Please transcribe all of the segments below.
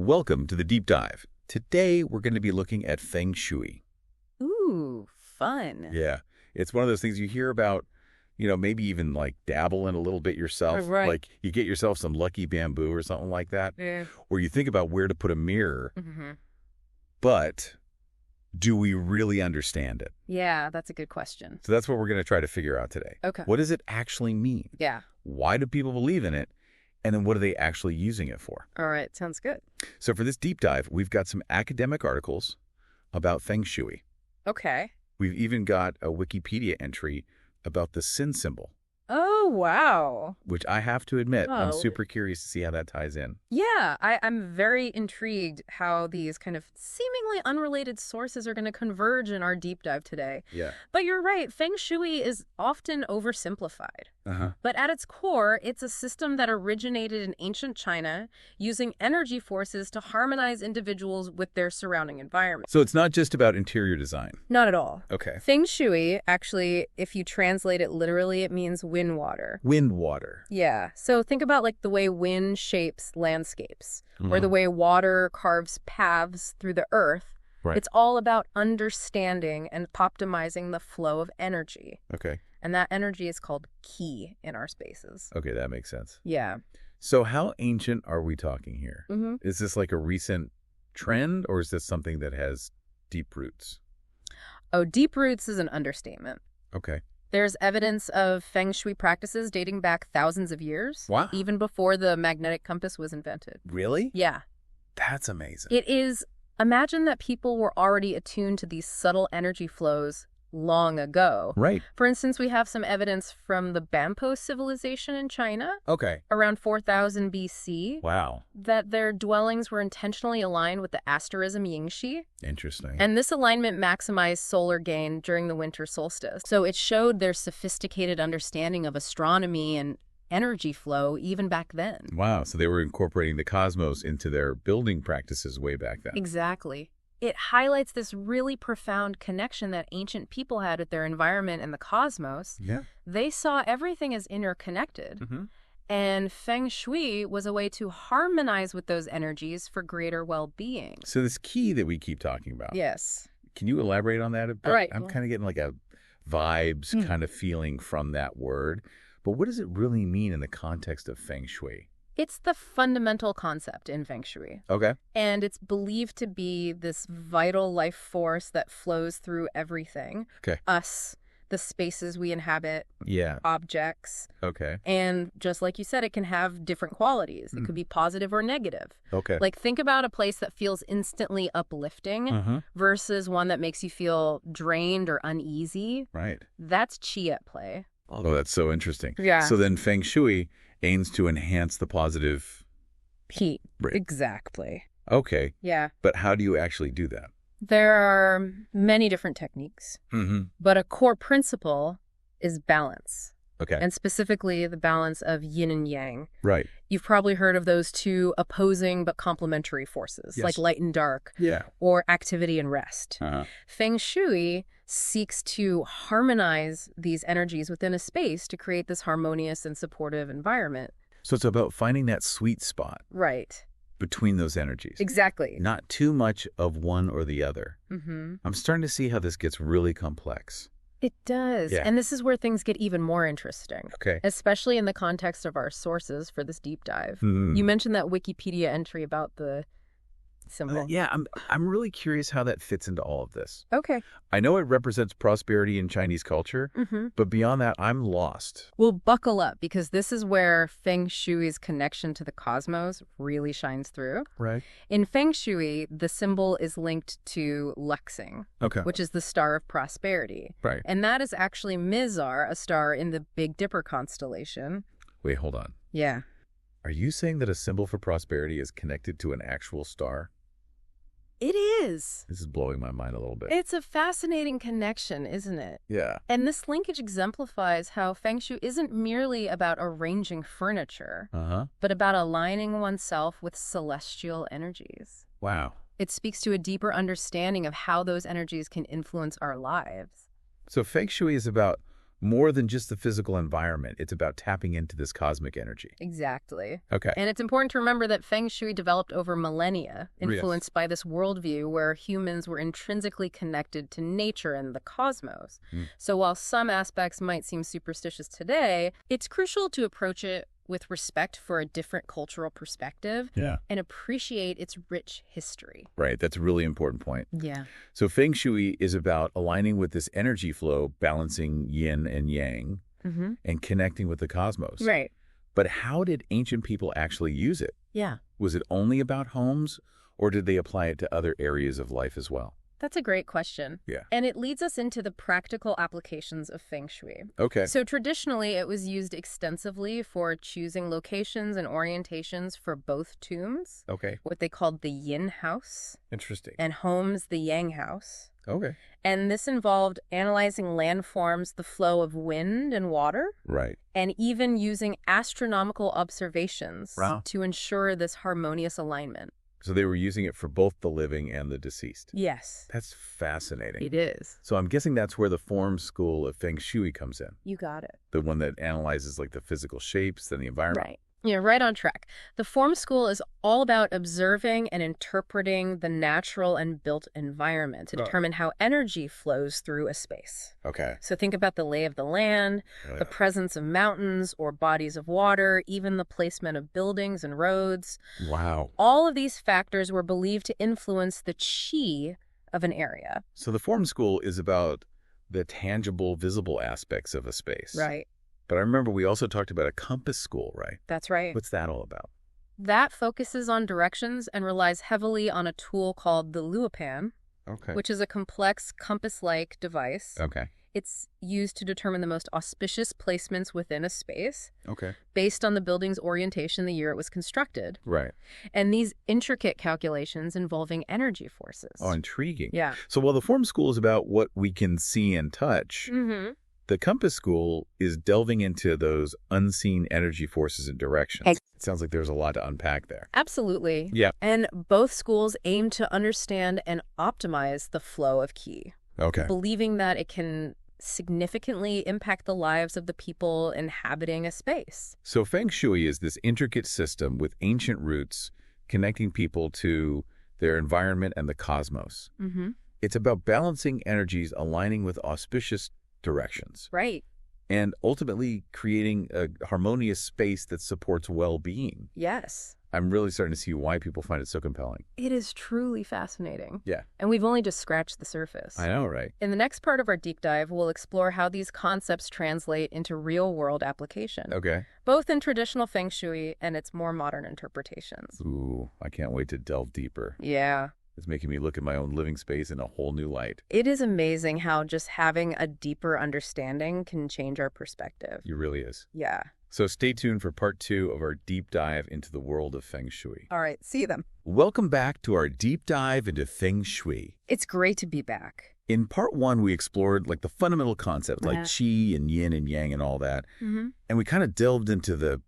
Welcome to the Deep Dive. Today, we're going to be looking at Feng Shui. Ooh, fun. Yeah, it's one of those things you hear about, maybe even like dabble in a little bit yourself. Right. Like you get yourself some lucky bamboo or something like that, Yeah. where you think about where to put a mirror, Mm-hmm. but do we really understand it? Yeah, that's a good question. So that's what we're going to try to figure out today. Okay. What does it actually mean? Yeah. Why do people believe in it? And then what are they actually using it for? All right. Sounds good. So for this deep dive, we've got some academic articles about Feng Shui. Okay. We've even got a Wikipedia entry about the sin symbol, Oh, wow. which I have to admit, I'm Oh. super curious to see how that ties in. Yeah, I'm very intrigued how these kind of seemingly unrelated sources are going to converge in our deep dive today. Yeah. But you're right, Feng Shui is often oversimplified. Uh-huh. But at its core, it's a system that originated in ancient China using energy forces to harmonize individuals with their surrounding environment. So it's not just about interior design. Not at all. Okay. Feng Shui, actually, if you translate it literally, it means wind water. Wind water. Yeah. So think about like the way wind shapes landscapes or the Mhm. way water carves paths through the earth. Right. It's all about understanding and optimizing the flow of energy. Okay. And that energy is called qi in our spaces. Okay, that makes sense. Yeah. So how ancient are we talking here? Mm-hmm. Is this like a recent trend, or is this something that has deep roots? Oh, deep roots is an understatement. Okay. There's evidence of Feng Shui practices dating back thousands of years. Wow. Even before the magnetic compass was invented. Really? Yeah. That's amazing. It is. Imagine that people were already attuned to these subtle energy flows long ago. Right. For instance, we have some evidence from the Banpo civilization in China Okay. around 4000 BC Wow. that their dwellings were intentionally aligned with the asterism Yingxi. Interesting. And this alignment maximized solar gain during the winter solstice. So it showed their sophisticated understanding of astronomy and energy flow even back then. Wow. So they were incorporating the cosmos into their building practices way back then. Exactly. It highlights this really profound connection that ancient people had with their environment and the cosmos. Yeah. They saw everything as interconnected. Mm-hmm. And Feng Shui was a way to harmonize with those energies for greater well-being. So this key that we keep talking about, Yes. can you elaborate on that a bit? All right. I'm kind of getting like a vibes kind of feeling from that word. But what does it really mean in the context of Feng Shui? It's the fundamental concept in Feng Shui. Okay. And it's believed to be this vital life force that flows through everything. Okay. Us, the spaces we inhabit, Yeah. objects. Okay. And just like you said, it can have different qualities. It could be positive or negative. Okay. Like think about a place that feels instantly uplifting versus one that makes you feel drained or uneasy. Right. That's qi at play. Oh, that's so interesting. Yeah. So then Feng Shui aims to enhance the positive. Heat. Right. Exactly. Okay. Yeah. But how do you actually do that? There are many different techniques, Mm-hmm. but a core principle is balance, Okay. and specifically the balance of yin and yang. Right. You've probably heard of those two opposing but complementary forces, Yes. like light and dark, Yeah. or activity and rest. Uh-huh. Feng Shui seeks to harmonize these energies within a space to create this harmonious and supportive environment. So it's about finding that sweet spot Right. between those energies. Exactly. Not too much of one or the other. Mm-hmm. I'm starting to see how this gets really complex. It does. Yeah. And this is where things get even more interesting, Okay. especially in the context of our sources for this deep dive. Hmm. You mentioned that Wikipedia entry about the symbol. Yeah, I'm really curious how that fits into all of this. Okay. I know it represents prosperity in Chinese culture, Mm-hmm. but beyond that, I'm lost. Well, buckle up, because this is where Feng Shui's connection to the cosmos really shines through. Right. In Feng Shui, the symbol is linked to Luxing, Okay. which is the star of prosperity. Right. And that is actually Mizar, a star in the Big Dipper constellation. Wait, hold on. Yeah. Are you saying that a symbol for prosperity is connected to an actual star? It is. This is blowing my mind a little bit. It's a fascinating connection, isn't it? Yeah. And this linkage exemplifies how Feng Shui isn't merely about arranging furniture, Uh-huh. but about aligning oneself with celestial energies. Wow. It speaks to a deeper understanding of how those energies can influence our lives. So Feng Shui is about More than just the physical environment. It's about tapping into this cosmic energy. Exactly. Okay. And it's important to remember that Feng Shui developed over millennia, influenced Yes. by this worldview where humans were intrinsically connected to nature and the cosmos. So while some aspects might seem superstitious today, it's crucial to approach it with respect for a different cultural perspective and appreciate its rich history. Right. That's a really important point. Yeah. So Feng Shui is about aligning with this energy flow, balancing yin and yang, and connecting with the cosmos. Right. But how did ancient people actually use it? Yeah. Was it only about homes, or did they apply it to other areas of life as well? That's a great question. Yeah. And it leads us into the practical applications of Feng Shui. Okay. So traditionally, it was used extensively for choosing locations and orientations for both tombs, Okay. what they called the Yin house, Interesting. and homes, the Yang house. Okay. And this involved analyzing landforms, the flow of wind and water, Right. and even using astronomical observations Wow. to ensure this harmonious alignment. So they were using it for both the living and the deceased. Yes, That's fascinating. it is. So I'm guessing that's where the form school of Feng Shui comes in. You got it. The one that analyzes like the physical shapes and the environment. Right. Yeah, right on track. The form school is all about observing and interpreting the natural and built environment to determine how energy flows through a space. Okay. So think about the lay of the land, the presence of mountains or bodies of water, even the placement of buildings and roads. Wow. All of these factors were believed to influence the qi of an area. So the form school is about the tangible, visible aspects of a space. Right. But I remember we also talked about a compass school, right? That's right. What's that all about? That focuses on directions and relies heavily on a tool called the luopan, Okay. which is a complex compass-like device. Okay. It's used to determine the most auspicious placements within a space Okay. based on the building's orientation the year it was constructed. Right. And these intricate calculations involving energy forces. Oh, intriguing. Yeah. So while the form school is about what we can see and touch, Mm-hmm. the compass school is delving into those unseen energy forces and directions. It sounds like there's a lot to unpack there. Absolutely. Yeah. And both schools aim to understand and optimize the flow of qi, Okay. believing that it can significantly impact the lives of the people inhabiting a space. So Feng Shui is this intricate system with ancient roots connecting people to their environment and the cosmos. Mm-hmm. It's about balancing energies, aligning with auspicious directions, Right. and ultimately creating a harmonious space that supports well-being. Yes. I'm really starting to see why people find it so compelling. It is truly fascinating. Yeah. And we've only just scratched the surface. I know, right? In the next part of our deep dive, we'll explore how these concepts translate into real-world application, Okay. both in traditional Feng Shui and its more modern interpretations. Ooh, I can't wait to delve deeper. Yeah. It's making me look at my own living space in a whole new light. It is amazing how just having a deeper understanding can change our perspective. It really is. Yeah. So stay tuned for part 2 of our deep dive into the world of Feng Shui. All right. See them. Welcome back to our deep dive into Feng Shui. It's great to be back. In part 1, we explored like the fundamental concept, like Yeah. qi and yin and yang and all that. Mm-hmm. And we kind of delved into the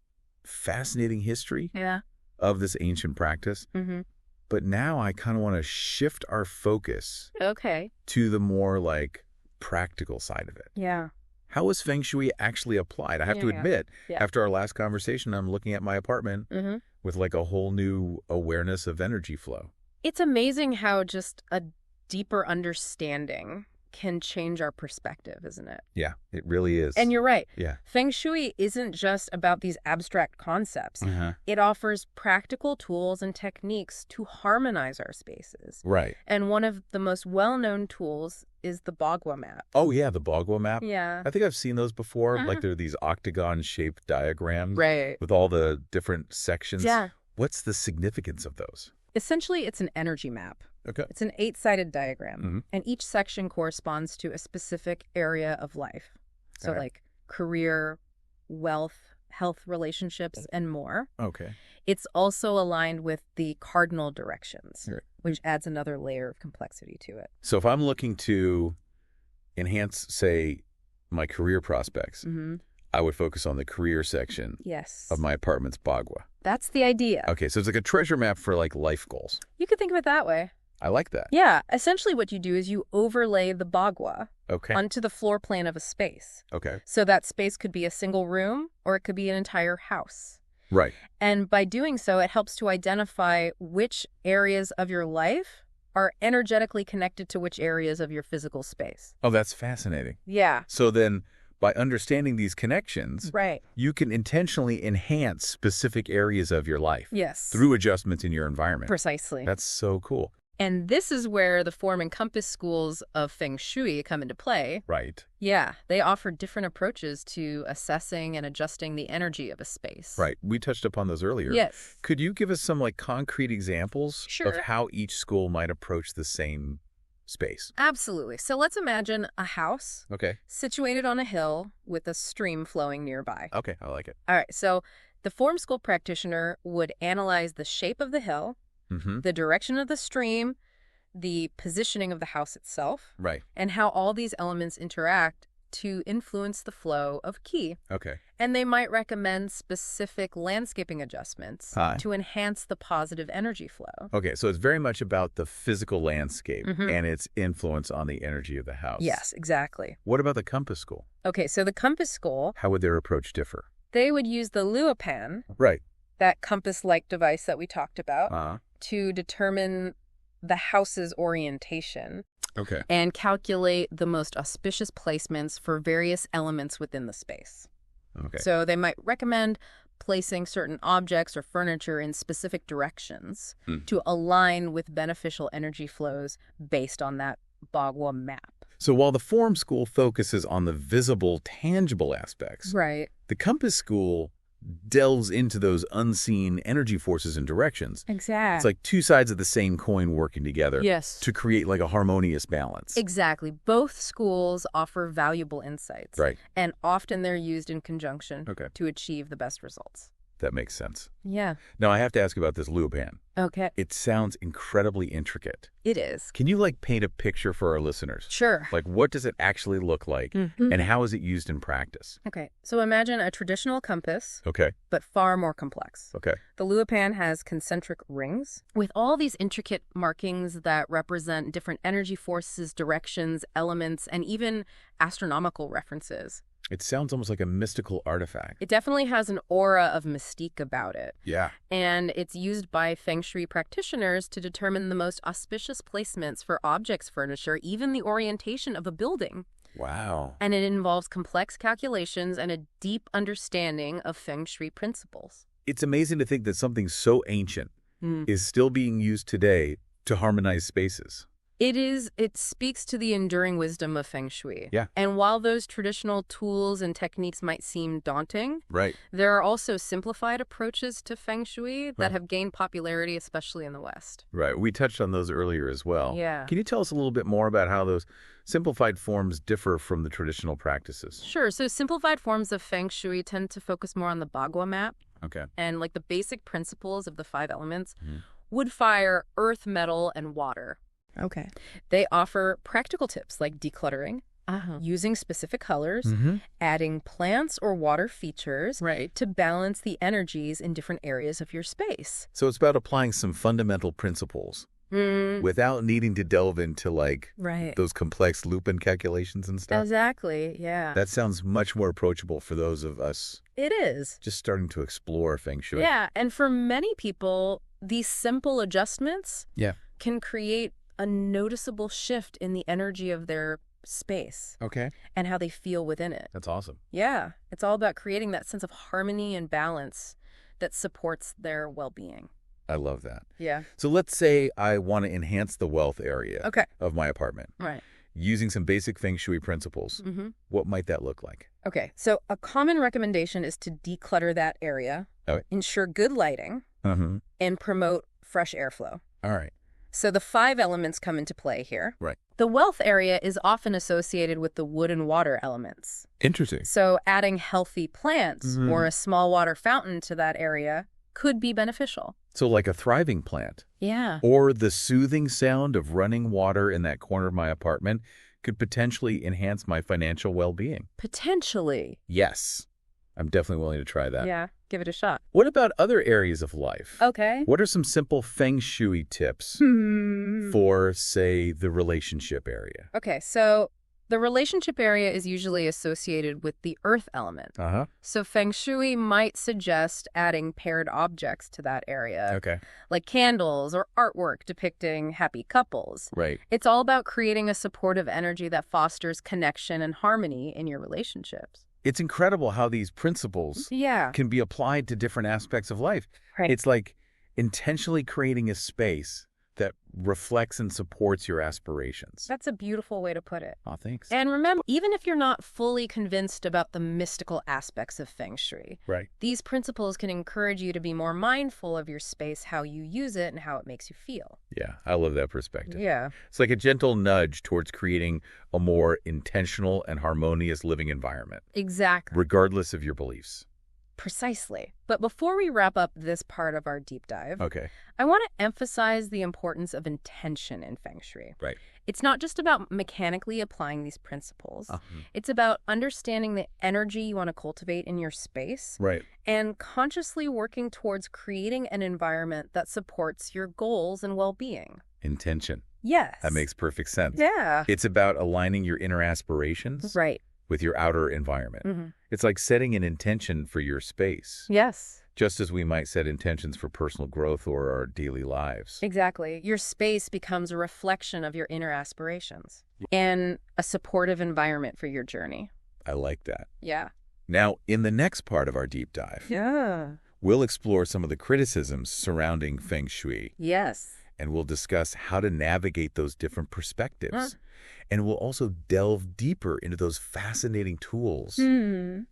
fascinating history Yeah. of this ancient practice. Mm-hmm. But now I kind of want to shift our focus Okay. to the more like practical side of it. Yeah. How is Feng Shui actually applied? I have to Yeah. admit, Yeah. after our last conversation, I'm looking at my apartment Mm-hmm. with like a whole new awareness of energy flow. It's amazing how just a deeper understanding can change our perspective, isn't it? Yeah, it really is. And you're right. Yeah. Feng Shui isn't just about these abstract concepts. Uh-huh. It offers practical tools and techniques to harmonize our spaces. Right. And one of the most well-known tools is the Bagua map. Oh, yeah, the Bagua map. Yeah. I think I've seen those before. Uh-huh. Like they're these octagon-shaped diagrams Right. with all the different sections. Yeah. What's the significance of those? Essentially, it's an energy map. Okay. It's an 8-sided diagram, Mhm. and each section corresponds to a specific area of life. So All right. like career, wealth, health, relationships, and more. Okay. It's also aligned with the cardinal directions, Right. which adds another layer of complexity to it. So if I'm looking to enhance, say, my career prospects, Mm-hmm. I would focus on the career section Yes. of my apartment's Bagua. That's the idea. Okay, so it's like a treasure map for like life goals. You could think of it that way. I like that. Yeah, essentially what you do is you overlay the bagua Okay. onto the floor plan of a space. Okay. So that space could be a single room or it could be an entire house. Right. And by doing so, it helps to identify which areas of your life are energetically connected to which areas of your physical space. Oh, that's fascinating. Yeah. So then, by understanding these connections, Right. you can intentionally enhance specific areas of your life Yes. through adjustments in your environment. Precisely. That's so cool. And this is where the form and compass schools of Feng Shui come into play. Right. Yeah, they offer different approaches to assessing and adjusting the energy of a space. Right. We touched upon those earlier. Yes. Could you give us some concrete examples Sure. of how each school might approach the same space? Absolutely. So let's imagine a house Okay. situated on a hill with a stream flowing nearby. Okay. I like it. All right, so the form school practitioner would analyze the shape of the hill, Mm-hmm. the direction of the stream, the positioning of the house itself, Right. and how all these elements interact to influence the flow of qi. Okay. And they might recommend specific landscaping adjustments Hi. to enhance the positive energy flow. Okay. So it's very much about the physical landscape Mhm. and its influence on the energy of the house. Yes, exactly. What about the compass school? Okay, so the compass school, How would their approach differ? they would use the luopan, Right. that compass-like device that we talked about, Uh-huh. to determine the house's orientation Okay. and calculate the most auspicious placements for various elements within the space. Okay. So they might recommend placing certain objects or furniture in specific directions Mhm. to align with beneficial energy flows based on that bagua map. So while the form school focuses on the visible, tangible aspects, Right. the compass school delves into those unseen energy forces and directions. Exactly. It's like two sides of the same coin working together Yes. to create a harmonious balance. Exactly. Both schools offer valuable insights. Right. And often they're used in conjunction Okay. to achieve the best results. That makes sense. Yeah. Now, I have to ask about this luopan. Okay. It sounds incredibly intricate. It is. Can you paint a picture for our listeners? Sure. What does it actually look like Mhm. and how is it used in practice? Okay. So imagine a traditional compass, Okay. but far more complex. Okay. The luopan has concentric rings with all these intricate markings that represent different energy forces, directions, elements, and even astronomical references. It sounds almost like a mystical artifact. It definitely has an aura of mystique about it. Yeah. And it's used by Feng Shui practitioners to determine the most auspicious placements for objects, furniture, even the orientation of a building. Wow. And it involves complex calculations and a deep understanding of Feng Shui principles. It's amazing to think that something so ancient Mm. is still being used today to harmonize spaces. It speaks to the enduring wisdom of Feng Shui. Yeah. And while those traditional tools and techniques might seem daunting, Right. there are also simplified approaches to Feng Shui that Right. have gained popularity, especially in the West. Right. We touched on those earlier as well. Yeah. Can you tell us a little bit more about how those simplified forms differ from the traditional practices? Sure. So simplified forms of Feng Shui tend to focus more on the bagua map Okay. and the basic principles of the 5 elements: Mhm. wood, fire, earth, metal, and water. Okay. They offer practical tips like decluttering, using specific colors, Mm-hmm. adding plants or water features Right. to balance the energies in different areas of your space. So it's about applying some fundamental principles without needing to delve into Right. those complex Lupin calculations and stuff. Exactly. Yeah. That sounds much more approachable for those of us It is. just starting to explore Feng Shui. Yeah. And for many people, these simple adjustments Yeah. can create a noticeable shift in the energy of their space Okay. and how they feel within it. That's awesome. Yeah. It's all about creating that sense of harmony and balance that supports their well-being. I love that. Yeah. So let's say I want to enhance the wealth area Okay. of my apartment Right. using some basic Feng Shui principles. Mm-hmm. What might that look like? Okay. So a common recommendation is to declutter that area, Okay. ensure good lighting, Mm-hmm. and promote fresh airflow. All right. So the 5 elements come into play here. Right. The wealth area is often associated with the wood and water elements. Interesting. So adding healthy plants Mhm. or a small water fountain to that area could be beneficial. So like a thriving plant Yeah. or the soothing sound of running water in that corner of my apartment could potentially enhance my financial well-being. Potentially. Yes. I'm definitely willing to try that. Yeah, give it a shot. What about other areas of life? Okay. What are some simple Feng Shui tips for, say, the relationship area? Okay, so the relationship area is usually associated with the earth element. So Feng Shui might suggest adding paired objects to that area. Okay. Like candles or artwork depicting happy couples. Right. It's all about creating a supportive energy that fosters connection and harmony in your relationships. It's incredible how these principles can be applied to different aspects of life. Right. It's like intentionally creating a space that reflects and supports your aspirations. That's a beautiful way to put it. Oh, thanks. And remember, even if you're not fully convinced about the mystical aspects of Feng Shui, Right. these principles can encourage you to be more mindful of your space, how you use it, and how it makes you feel. Yeah, I love that perspective. Yeah. It's like a gentle nudge towards creating a more intentional and harmonious living environment, Exactly. regardless of your beliefs. Precisely. But before we wrap up this part of our deep dive, Okay. I want to emphasize the importance of intention in Feng Shui. Right. It's not just about mechanically applying these principles. It's about understanding the energy you want to cultivate in your space Right. and consciously working towards creating an environment that supports your goals and well-being. Intention. Yes. That makes perfect sense. Yeah. It's about aligning your inner aspirations Right. with your outer environment. It's like setting an intention for your space, Yes. just as we might set intentions for personal growth or our daily lives. Exactly. Your space becomes a reflection of your inner aspirations and a supportive environment for your journey. I like that. Yeah. Now, in the next part of our deep dive, we'll explore some of the criticisms surrounding Feng Shui, Yes. and we'll discuss how to navigate those different perspectives. And we'll also delve deeper into those fascinating tools,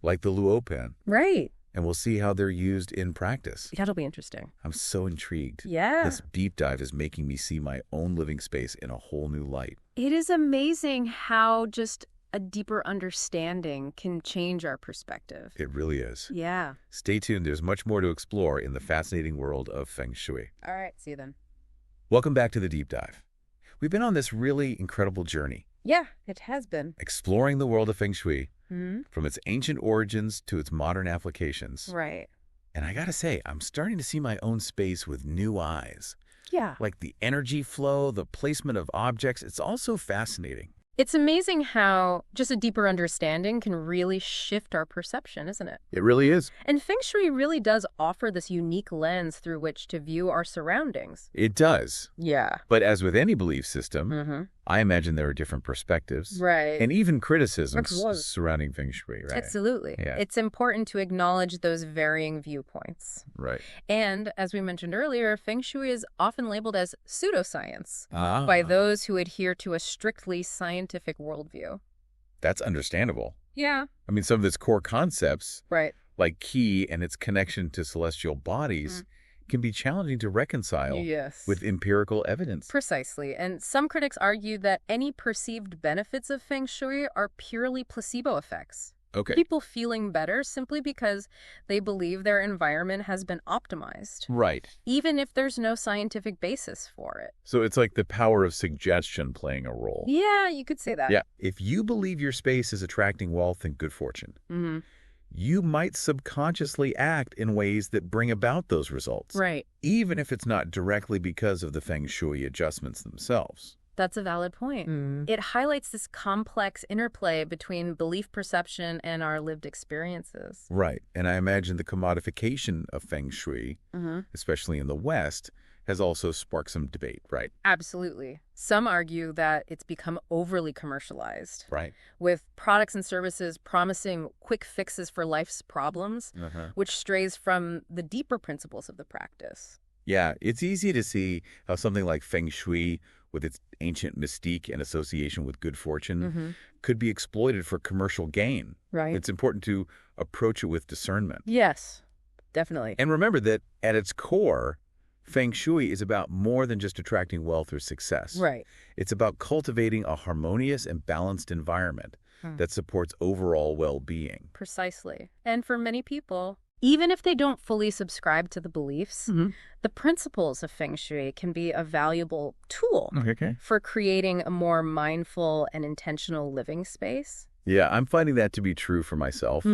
like the Luopen, Right. and we'll see how they're used in practice. That'll be interesting. I'm so intrigued. Yeah. This deep dive is making me see my own living space in a whole new light. It is amazing how just a deeper understanding can change our perspective. It really is. Yeah. Stay tuned. There's much more to explore in the fascinating world of Feng Shui. All right. See you then. Welcome back to the deep dive. We've been on this really incredible journey, Yeah, it has been. exploring the world of Feng Shui from its ancient origins to its modern applications. Right. And I gotta say, I'm starting to see my own space with new eyes. Yeah. Like the energy flow, the placement of objects, it's all so fascinating. It's amazing how just a deeper understanding can really shift our perception, isn't it? It really is. And Feng Shui really does offer this unique lens through which to view our surroundings. It does. Yeah. But as with any belief system, I imagine there are different perspectives. Right. And even criticisms Absolutely. surrounding Feng Shui, right? Absolutely. Yeah. It's important to acknowledge those varying viewpoints. Right. And as we mentioned earlier, Feng Shui is often labeled as pseudoscience by those who adhere to a strictly scientific worldview. That's understandable. Yeah. I mean, some of its core concepts, Right. like Qi and its connection to celestial bodies, can be challenging to reconcile Yes. with empirical evidence. Precisely. And some critics argue that any perceived benefits of Feng Shui are purely placebo effects. Okay. People feeling better simply because they believe their environment has been optimized, Right. even if there's no scientific basis for it. So it's like the power of suggestion playing a role. Yeah, you could say that. Yeah. If you believe your space is attracting wealth and good fortune, you might subconsciously act in ways that bring about those results. Right. Even if it's not directly because of the Feng Shui adjustments themselves. That's a valid point. It highlights this complex interplay between belief perception and our lived experiences. Right. And I imagine the commodification of Feng Shui, especially in the West, has also sparked some debate, right? Absolutely. Some argue that it's become overly commercialized, Right. with products and services promising quick fixes for life's problems, which strays from the deeper principles of the practice. Yeah, it's easy to see how something like Feng Shui, with its ancient mystique and association with good fortune, could be exploited for commercial gain. Right. It's important to approach it with discernment. Yes, definitely. And remember that at its core, Feng Shui is about more than just attracting wealth or success. Right. It's about cultivating a harmonious and balanced environment that supports overall well-being. Precisely. And for many people, even if they don't fully subscribe to the beliefs, the principles of Feng Shui can be a valuable tool for creating a more mindful and intentional living space. Yeah, I'm finding that to be true for myself.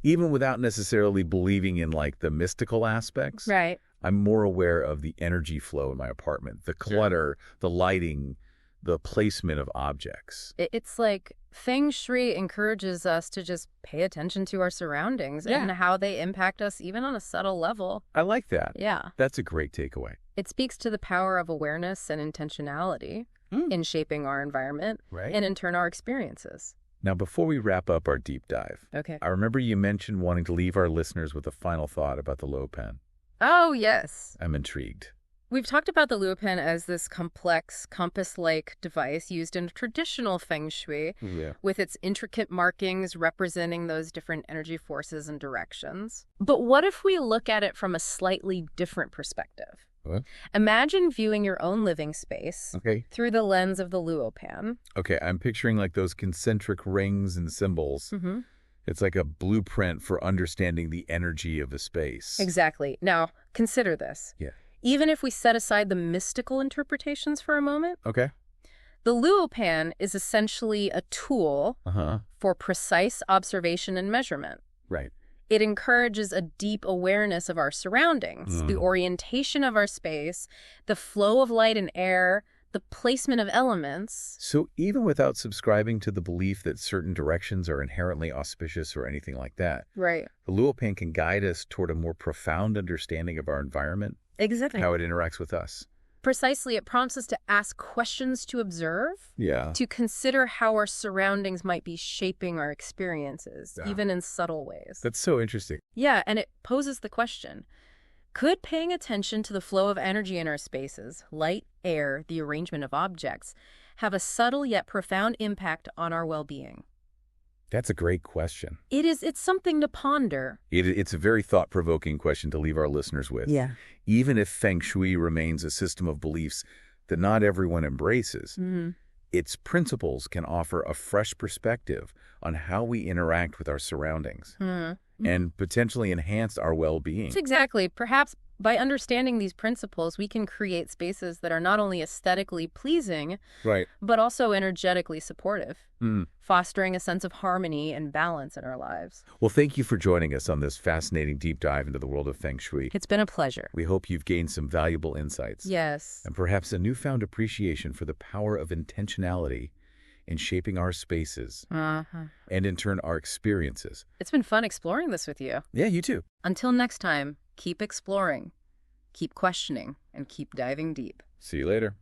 Even without necessarily believing in like the mystical aspects, Right. I'm more aware of the energy flow in my apartment, the clutter, the lighting, the placement of objects. It's like Feng Shui encourages us to just pay attention to our surroundings Yeah. and how they impact us even on a subtle level. I like that. Yeah. That's a great takeaway. It speaks to the power of awareness and intentionality in shaping our environment Right. and in turn our experiences. Now, before we wrap up our deep dive, Okay. I remember you mentioned wanting to leave our listeners with a final thought about the Luo pen. Oh, yes. I'm intrigued. We've talked about the Luo pen as this complex compass-like device used in traditional Feng Shui Yeah. with its intricate markings representing those different energy forces and directions. But what if we look at it from a slightly different perspective? What? Imagine viewing your own living space Okay. through the lens of the Luo pan. Okay, I'm picturing like those concentric rings and symbols. Mm-hmm. It's like a blueprint for understanding the energy of a space. Exactly. Now, consider this. Yeah. Even if we set aside the mystical interpretations for a moment, Okay. the Luo pan is essentially a tool Uh-huh. for precise observation and measurement. Right. It encourages a deep awareness of our surroundings, the orientation of our space, the flow of light and air, the placement of elements. So even without subscribing to the belief that certain directions are inherently auspicious or anything like that, Right. the Luo pen can guide us toward a more profound understanding of our environment, Exactly. how it interacts with us. Precisely, it prompts us to ask questions to observe, Yeah. to consider how our surroundings might be shaping our experiences, Yeah. even in subtle ways. That's so interesting. Yeah, and it poses the question, could paying attention to the flow of energy in our spaces, light, air, the arrangement of objects, have a subtle yet profound impact on our well-being? That's a great question. It's something to ponder. It's a very thought-provoking question to leave our listeners with. Yeah. Even if Feng Shui remains a system of beliefs that not everyone embraces, its principles can offer a fresh perspective on how we interact with our surroundings and potentially enhance our well-being. It's exactly. Perhaps by understanding these principles, we can create spaces that are not only aesthetically pleasing, Right. but also energetically supportive, fostering a sense of harmony and balance in our lives. Well, thank you for joining us on this fascinating deep dive into the world of Feng Shui. It's been a pleasure. We hope you've gained some valuable insights. Yes. And perhaps a newfound appreciation for the power of intentionality in shaping our spaces and in turn our experiences. It's been fun exploring this with you. Yeah, you too. Until next time, keep exploring, keep questioning, and keep diving deep. See you later.